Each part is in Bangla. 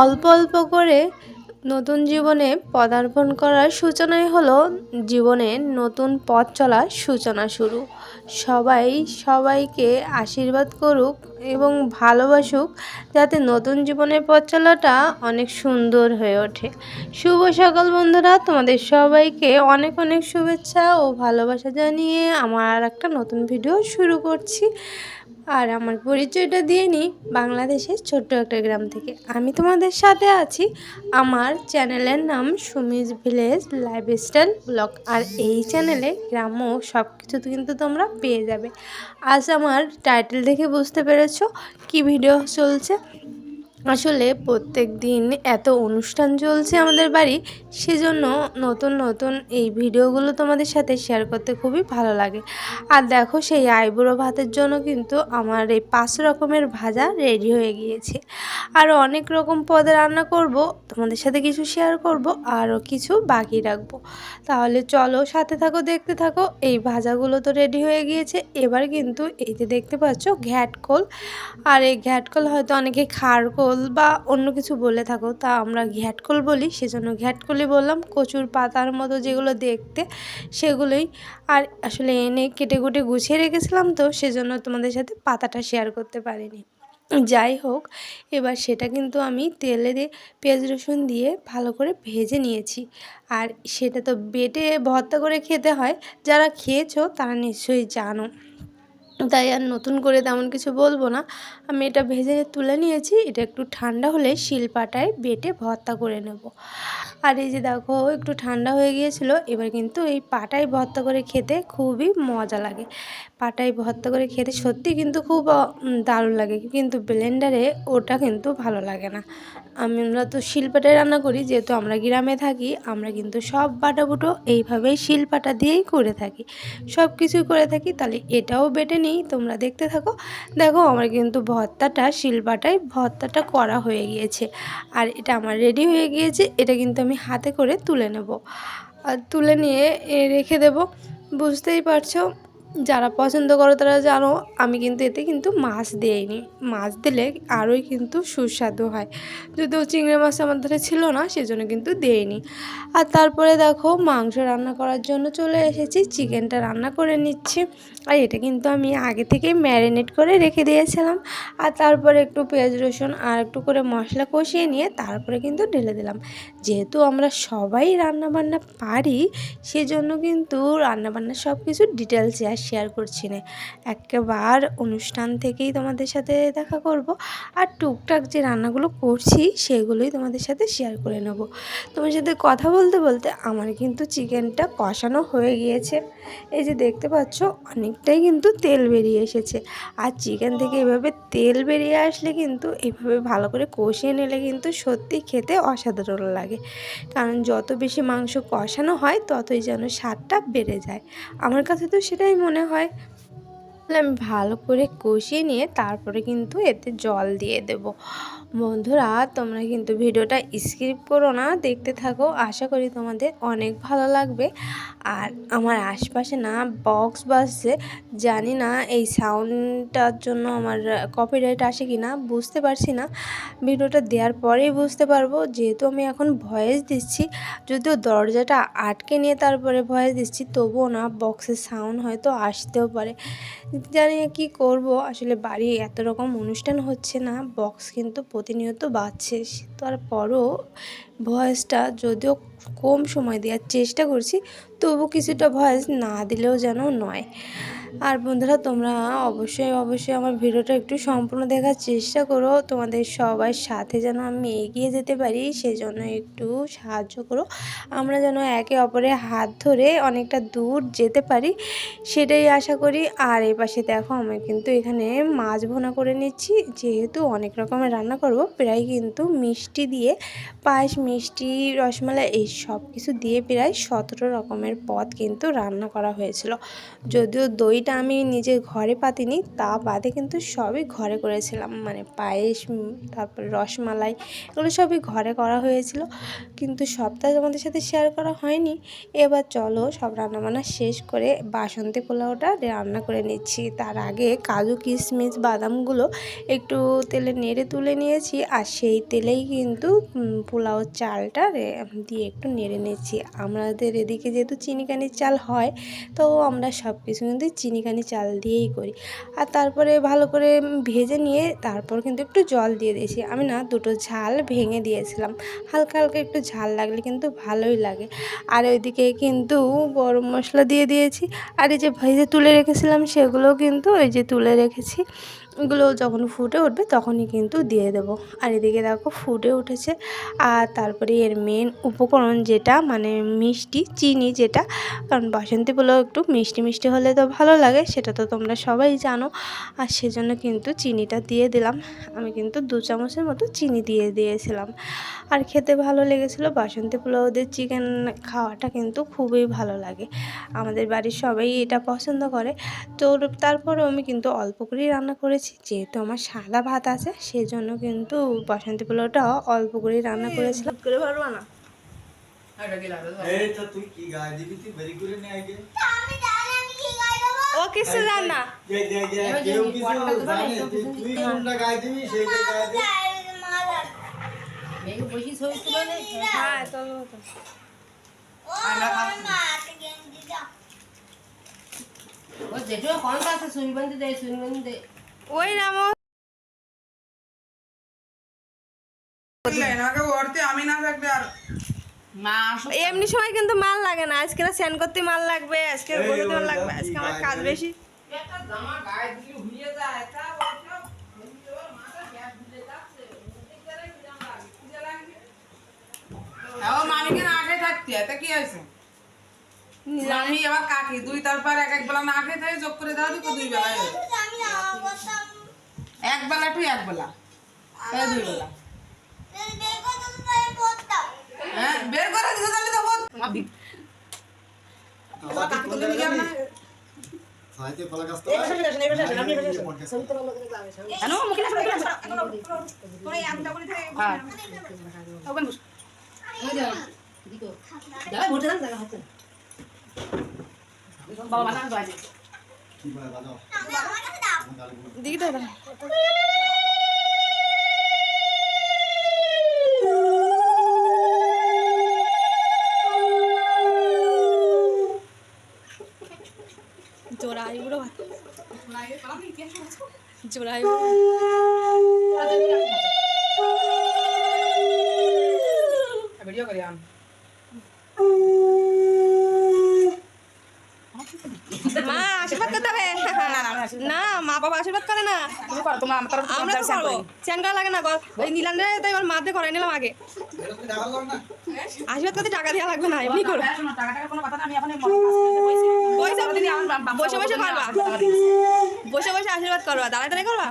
অল্প অল্প করে নতুন জীবনে পদার্পণ করার সূচনাই হলো জীবনের নতুন পথ চলার সূচনা শুরু। সবাই সবাইকে আশীর্বাদ করুক এবং ভালোবাসুক, যাতে নতুন জীবনের পথ চলাটা অনেক সুন্দর হয়ে ওঠে। শুভ সকাল বন্ধুরা, তোমাদের সবাইকে অনেক অনেক শুভেচ্ছা ও ভালোবাসা জানিয়ে আমার আর একটা নতুন ভিডিও শুরু করছি। আর আমার পরিচয়টা দিয়ে নিই, বাংলাদেশের ছোট্ট একটা গ্রাম থেকে আমি তোমাদের সাথে আছি। আমার চ্যানেলের নাম সুমিজ ভিলেজ লাইফস্টাইল ব্লগ। আর এই চ্যানেলে গ্রাম্য সব কিছু কিন্তু তোমরা পেয়ে যাবে। আজ আমার টাইটেল দেখে বুঝতে পেরেছো কি ভিডিও চলছে। আসলে প্রত্যেক দিন এত অনুষ্ঠান চলছে আমাদের বাড়ি, সেজন্য নতুন নতুন এই ভিডিওগুলো তোমাদের সাথে শেয়ার করতে খুবই ভালো লাগে। আর দেখো, সেই আইবুড়ো ভাতের জন্য কিন্তু আমার এই 5 রকমের ভাজা রেডি হয়ে গিয়েছে। আরও অনেক রকম পদে রান্না করব, তোমাদের সাথে কিছু শেয়ার করব, আরও কিছু বাকি রাখবো। তাহলে চলো সাথে থাকো, দেখতে থাকো। এই ভাজাগুলো তো রেডি হয়ে গিয়েছে। এবার কিন্তু এই যে দেখতে পাচ্ছ ঘ্যাটকোল, আর এই ঘ্যাটকোল হয়তো অনেকে খারকোল বা অন্য কিছু বলে থাকো, তা আমরা ঘ্যাটকোল বলি, সেজন্য ঘ্যাটকোলই বললাম। কচুর পাতার মতো যেগুলো দেখতে, সেগুলোই। আর আসলে এনে কেটে কুটে গুছিয়ে রেখেছিলাম, তো সেজন্য তোমাদের সাথে পাতাটা শেয়ার করতে পারিনি। যাই হোক, এবার সেটা কিন্তু আমি তেলে দিয়ে পেঁয়াজ রসুন দিয়ে ভালো করে ভেজে নিয়েছি। আর সেটা তো বেটে ভর্তা করে খেতে হয়, যারা খেয়েছো তারা নিশ্চয়ই জানো, তাই আর নতুন করে তেমন কিছু বলবো না। আমি এটা ভেজে তুলে নিয়েছি, এটা একটু ঠান্ডা হলে শিলপাটায় বেটে ভর্তা করে নেব। আর এই যে দেখো, একটু ঠান্ডা হয়ে গিয়েছিল। এবার কিন্তু এই পাটায় ভর্তা করে খেতে খুবই মজা লাগে। পাটায় ভর্তা করে খেতে সত্যি কিন্তু খুব দারুণ লাগে, কিন্তু ব্লেন্ডারে ওটা কিন্তু ভালো লাগে না। আমরা তো শিলপাটায় রান্না করি, যেহেতু আমরা গ্রামে থাকি, আমরা কিন্তু সব বাটাবুটো এইভাবেই শিলপাটা দিয়েই করে থাকি, সব কিছুই করে থাকি। তাহলে এটাও বেটে নিই, তোমরা দেখতে থাকো। দেখো, আমার কিন্তু ভর্তাটা শিলপাটায় ভর্তাটা করা হয়ে গিয়েছে, আর এটা আমার রেডি হয়ে গিয়েছে। এটা কিন্তু আমি হাতে করে তুলে নেব, আর তুলে নিয়ে রেখে দেব। বুঝতেই পারছো, যারা পছন্দ করো তারা জানো, আমি কিন্তু এতে কিন্তু মাছ দিইনি। মাছ দিলে আরোই কিন্তু সুস্বাদু হয়, যদিও চিংড়ি মাছ আমার ধারে ছিল না, সেজন্য কিন্তু দেইনি। আর তারপরে দেখো, মাংস রান্না করার জন্য চলে এসেছি, চিকেনটা রান্না করে নিচ্ছি। আর এটা কিন্তু আমি আগে থেকেই ম্যারিনেট করে রেখে দিয়েছিলাম। আর তারপরে একটু পেঁয়াজ রসুন আর একটু করে মশলা কষিয়ে নিয়ে তারপরে কিন্তু ঢেলে দিলাম। যেহেতু আমরা সবাই রান্নাবান্না পারি, সেজন্য কিন্তু রান্নাবান্নার সব কিছু ডিটেলসে আর শেয়ার করছি না, একেবারে অনুষ্ঠান থেকেই তোমাদের সাথে দেখা করব। আর টুকটাক যে রান্নাগুলো করছি সেগুলোই তোমাদের সাথে শেয়ার করে নেব। তোমার সাথে কথা বলতে বলতে আমার কিন্তু চিকেনটা কষানো হয়ে গিয়েছে। এই যে দেখতে পাচ্ছ, অনেকটাই কিন্তু তেল বেরিয়ে এসেছে। আর চিকেন থেকে এভাবে তেল বেরিয়ে আসলে কিন্তু এভাবে ভালো করে কষিয়ে নিলে কিন্তু সত্যি খেতে অসাধারণ লাগে। কারণ যত বেশি মাংস কষানো হয়, ততই যেন স্বাদটা বেড়ে যায়। আমার কাছে তো সেটাই মনে হয়। আমি ভালো করে কষিয়ে নিয়ে তারপরে কিন্তু এতে জল দিয়ে দেব। বন্ধুরা, তোমরা কিন্তু ভিডিওটা স্কিপ করো না, দেখতে থাকো। আশা করি তোমাদের অনেক ভালো লাগবে। আর আমার আশপাশে না বক্স বাজছে, জানি না এই সাউন্ডটার জন্য আমার কপিরাইট আসে কি না, বুঝতে পারছি না। ভিডিওটা দেওয়ার পরেই বুঝতে পারবো, যেহেতু আমি এখন ভয়েস দিচ্ছি। যদিও দরজাটা আটকে নিয়ে তারপরে ভয়েস দিচ্ছি, তবুও না বক্সের সাউন্ড হয়তো আসতেও পারে। জানি না কী করবো, আসলে বাড়ি এত রকম অনুষ্ঠান হচ্ছে না, বক্স কিন্তু প্রতিনিয়ত বাজছে। তারপরও ভয়েসটা যদিও কম সময় দেওয়ার চেষ্টা করছি, তবু কিছুটা ভয়েস না দিলেও যেন নয়। আর বন্ধুরা, তোমরা অবশ্যই অবশ্যই আমার ভিডিওটা একটু সম্পূর্ণ দেখার চেষ্টা করো। তোমাদের সবার সাথে যেন আমি এগিয়ে যেতে পারি, সেজন্য একটু সাহায্য করো। আমরা যেন একে অপরের হাত ধরে অনেকটা দূর যেতে পারি, সেটাই আশা করি। আর এপাশে দেখো, আমি কিন্তু এখানে মাছ ভুনা করে নিচ্ছি। যেহেতু অনেক রকমের রান্না করব, প্রায় কিন্তু মিষ্টি দিয়ে পায়েস, মিষ্টি, রসমালাই এই সব কিছু দিয়ে প্রায় 17 রকমের পদ কিন্তু রান্না করা হয়েছিল। যদিও দই দইটা আমি নিজে ঘরে পাতিনি, তা বাদে কিন্তু সবই ঘরে করেছিলাম, মানে পায়েস, তারপর রসমালাই, এগুলো সবই ঘরে করা হয়েছিল, কিন্তু সবটা তোমাদের সাথে শেয়ার করা হয়নি। এবার চলো সব রান্নাবান্না শেষ করে বাসন্তী পোলাওটা রান্না করে নিচ্ছি। তার আগে কাজু কিশমিশ বাদামগুলো একটু তেলে নেড়ে তুলে নিয়েছি, আর সেই তেলেই কিন্তু পোলাও চালটা দিয়ে একটু নেড়ে নিচ্ছি। আমাদের এদিকে যেহেতু চিনিকানির চাল হয়, তো আমরা সব কিছু কিন্তু চিনিকানি চাল দিয়েই করি। আর তারপরে ভালো করে ভেজে নিয়ে তারপর কিন্তু একটু জল দিয়ে দিয়েছি। আমি না দুটো ঝাল ভেঙে দিয়েছিলাম, হালকা হালকা একটু ঝাল লাগলে কিন্তু ভালোই লাগে। আর ওইদিকে কিন্তু গরম মশলা দিয়ে দিয়েছি, আর এই যে ভেজে তুলে রেখেছিলাম সেগুলোও কিন্তু ওই যে তুলে রেখেছি, এগুলো যখন ফুটে উঠবে তখনই কিন্তু দিয়ে দেবো। আর এদিকে দেখো ফুটে উঠেছে। আর তারপরে এর মেন উপকরণ যেটা, মানে মিষ্টি চিনি, যেটা কারণ বাসন্তী পোলাও একটু মিষ্টি মিষ্টি হলে তো ভালো লাগে, সেটা তো তোমরা সবাই জানো। আর সেজন্য কিন্তু চিনিটা দিয়ে দিলাম। আমি কিন্তু 2 চামচের মতো চিনি দিয়ে দিয়েছিলাম। আর খেতে ভালো লেগেছিলো। বাসন্তী পোলাও দিয়ে চিকেন খাওয়াটা কিন্তু খুবই ভালো লাগে, আমাদের বাড়ির সবাই এটা পছন্দ করে। তো তারপরেও আমি কিন্তু অল্প করেই রান্না করেছি, যেহেতু আমার সাদা ভাত আছে, সেজন্য কিন্তু বাসন্তী পোলাওটা অল্প করেই রান্না করেছিলাম। করে পারবো না ও কিছু জান না। হ্যাঁ চলো ওই নাম এমনি সময় কিন্তু মাল লাগে না, আজকে না স্নান করতে মাল লাগবে, আজকে গোসল মাল লাগবে, আজকে আমার কাজ বেশি। মামিকে না খেয়ে থাকতে তা কি আছে, আমি আবার কাকি দুই, তারপর এক বেলা না খেয়ে থাকে যোগ করে দাও দুটো 2 বেলা, এক বেলা টু এক বেলা, 2 বেলা। হ্যাঁ বের করে দিতে তাহলে তো বহুত কাকি তুলে নিয়ে যাবে না সাইতে ফলা গাছ তো আনো মুখে না তোরা আমটা করে থাকে। হ্যাঁ ওখানে বস এই যা দিকো দাও ভোট দাও জায়গা হচ্ছে বাবা মাথা বাজে কি বলে বাজাও আমার কাছে দাও দিকে দাও जोराई बुढ़ो जोराई वीडियो करिए हम মা আশীর্বাদ করতে হবে না, মা বাবা আশীর্বাদ করে না, তুমি করো, তোমার আমরা তো করবো, চ্যান করা লাগে না, ওই নীলান্ডে তাই আমার মাঝে করাই নিলাম আগে। আশীর্বাদ করতে টাকা দেওয়া লাগবে না, এমনি করো, বসে বসে করবা, বসে বসে আশীর্বাদ করবা, দাঁড়ায় দাঁড়ায় করবা।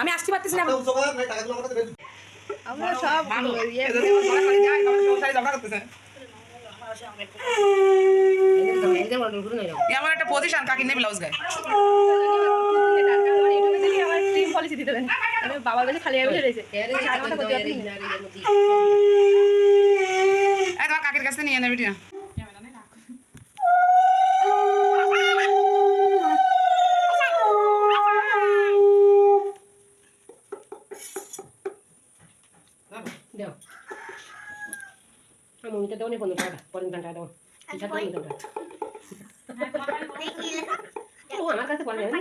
আমি আসতে পারতেছি না, আমরা সব আমার একটা পজিশন কাকি নেই ব্লাউজ গায়ে পলিসি দিতে দেন, বাবার কাছে খালি বসে রয়েছে, তোমার কাকির কাছে নিয়ে নেবে না। মমিটা দেবো না 15 টাকা, 15 টাকা দেবো, আমার কাছে পড়ে না,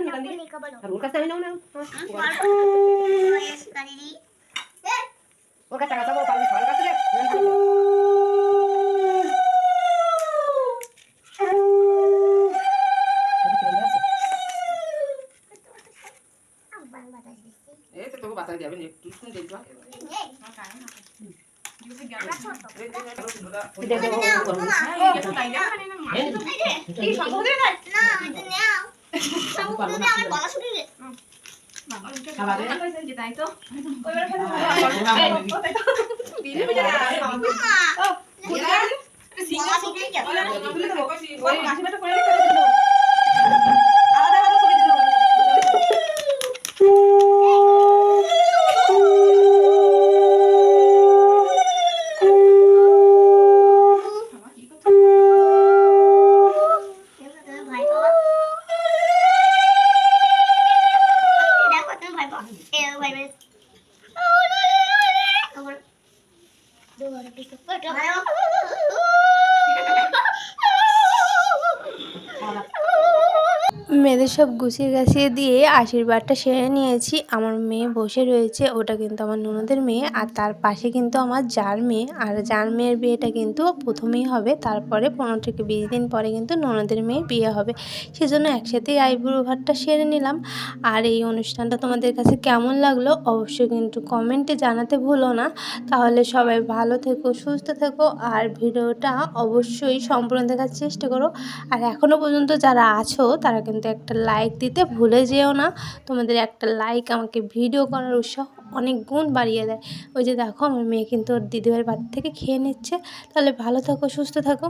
আর ওর কাছে আমি নাও না, ওর কাছে টাকা দেবো, ওর কাছে দে এই তো তোকে বাতাই যাবে একটু শুন দেখবা মেয়েদের সব গুছিয়ে গাছিয়ে দিয়ে আশীর্বাদটা সেরে নিয়েছি। আমার মেয়ে বসে রয়েছে, ওটা কিন্তু আমার ননদের মেয়ে, আর তার পাশে কিন্তু আমার জার মেয়ে। আর জার মেয়ের বিয়েটা কিন্তু প্রথমেই হবে, তারপরে 15 থেকে 20 দিন পরে কিন্তু ননদের মেয়ে বিয়ে হবে। সেজন্য একসাথেই আইবুড়ো ভাতটা সেরে নিলাম। আর এই অনুষ্ঠানটা তোমাদের কাছে কেমন লাগলো অবশ্যই কিন্তু কমেন্টে জানাতে ভুলো না। তাহলে সবাই ভালো থেকো, সুস্থ থেকো, আর ভিডিওটা অবশ্যই সম্পূর্ণ দেখার চেষ্টা করো। আর এখনও পর্যন্ত যারা আছো তারা কিন্তু একটা লাইক দিতে ভুলে যেও না। তোমাদের একটা লাইক আমাকে ভিডিও করার উৎসাহ অনেক গুণ বাড়িয়ে দেয়। ওই যে দেখো আমার মেয়ে কিন্তু ওর দিদিভাইয়ের বাড়ি থেকে খেয়ে নিচ্ছে। তাহলে ভালো থাকো, সুস্থ থাকো।